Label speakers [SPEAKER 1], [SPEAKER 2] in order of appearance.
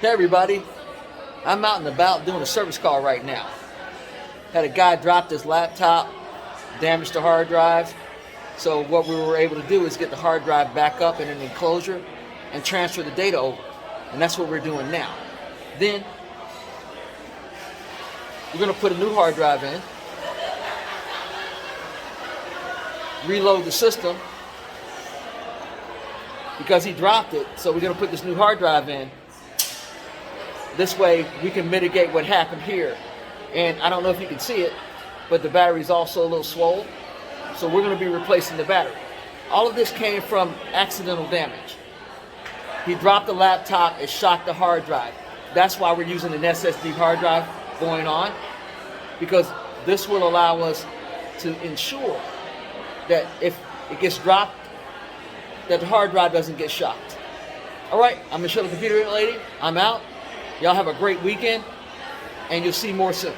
[SPEAKER 1] Hey everybody, I'm out and about doing a service call right now. Had a guy drop his laptop, damaged the hard drive. So what we were able to do is get the hard drive back up in an enclosure and transfer the data over. And that's what we're doing now. Then we're going to put a new hard drive in, reload the system because he dropped it. So we're going to put this new hard drive in. This way we can mitigate what happened here. And I don't know if you can see it, but the battery's also a little swollen. So we're going to be replacing the battery. All of this came from accidental damage. He dropped the laptop, it shocked the hard drive. That's why we're using an SSD hard drive going on, because this will allow us to ensure that if it gets dropped, that the hard drive doesn't get shocked. All right, I'm Michelle the Computer Lady. I'm out. Y'all have a great weekend, and you'll see more soon.